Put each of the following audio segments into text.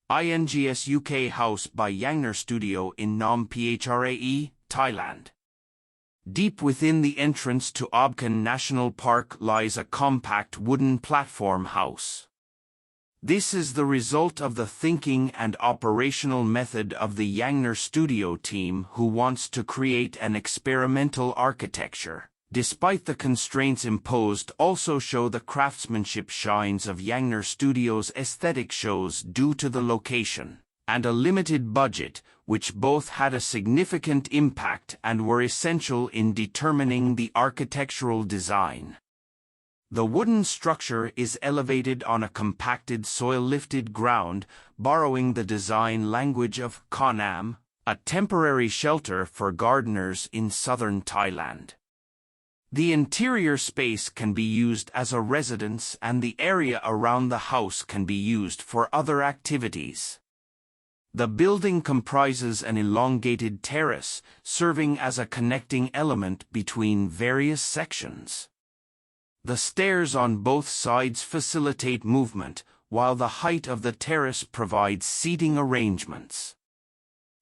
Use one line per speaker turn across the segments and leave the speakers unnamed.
ING-SUK house by Yangnar Studio in Ka-Nham, PHRAE, Thailand. Deep within the entrance to Obkhan National Park lies a compact wooden platform house. This is the result of the thinking and operational method of the Yangnar Studio team, who wants to create an experimental architecture. Despite the constraints imposed, also show the craftsmanship shines of Yangnar Studio's aesthetic shows due to the location and a limited budget, which both had a significant impact and were essential in determining the architectural design. The wooden structure is elevated on a compacted soil-lifted ground, borrowing the design language of Ka-Nham, a temporary shelter for gardeners in southern Thailand. The interior space can be used as a residence, and the area around the house can be used for other activities. The building comprises an elongated terrace, serving as a connecting element between various sections. The stairs on both sides facilitate movement, while the height of the terrace provides seating arrangements.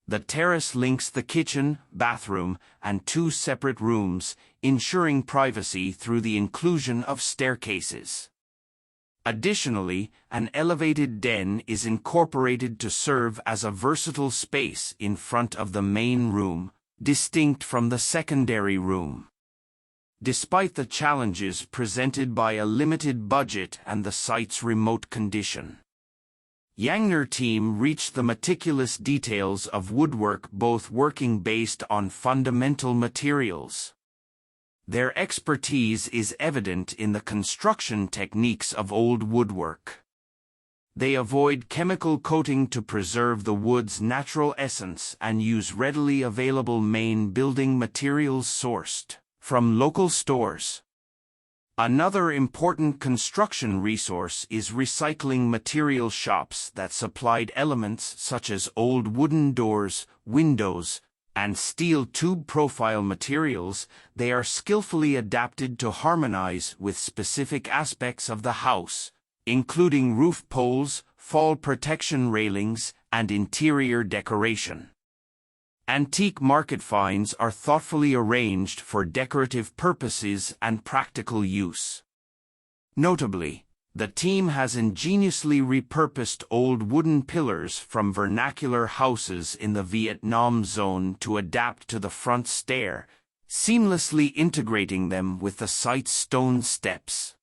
The terrace links the kitchen, bathroom, and two separate rooms, ensuring privacy through the inclusion of staircases. Additionally, an elevated den is incorporated to serve as a versatile space in front of the main room, distinct from the secondary room. Despite the challenges presented by a limited budget and the site's remote condition, Yangnar team reached the meticulous details of woodwork, both working based on fundamental materials. Their expertise is evident in the construction techniques of old woodwork. They avoid chemical coating to preserve the wood's natural essence and use readily available main building materials sourced from local stores. Another important construction resource is recycling material shops that supplied elements such as old wooden doors, windows, and steel tube profile materials. They are skillfully adapted to harmonize with specific aspects of the house, including roof poles, fall protection railings, and interior decoration. Antique market finds are thoughtfully arranged for decorative purposes and practical use. Notably, the team has ingeniously repurposed old wooden pillars from vernacular houses in the Vietnam zone to adapt to the front stair, seamlessly integrating them with the site's stone steps.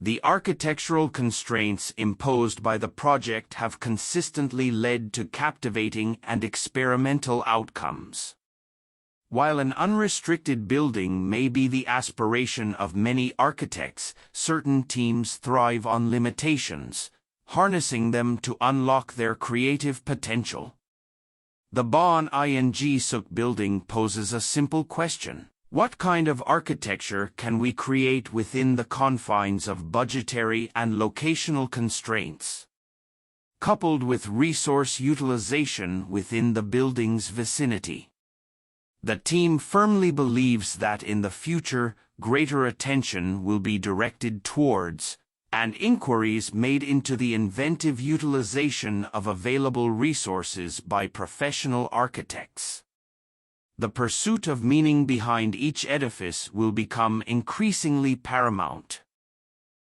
The architectural constraints imposed by the project have consistently led to captivating and experimental outcomes. While an unrestricted building may be the aspiration of many architects, certain teams thrive on limitations, harnessing them to unlock their creative potential. The Bon ING-SUK building poses a simple question: what kind of architecture can we create within the confines of budgetary and locational constraints, coupled with resource utilization within the building's vicinity? The team firmly believes that in the future, greater attention will be directed towards and inquiries made into the inventive utilization of available resources by professional architects. The pursuit of meaning behind each edifice will become increasingly paramount.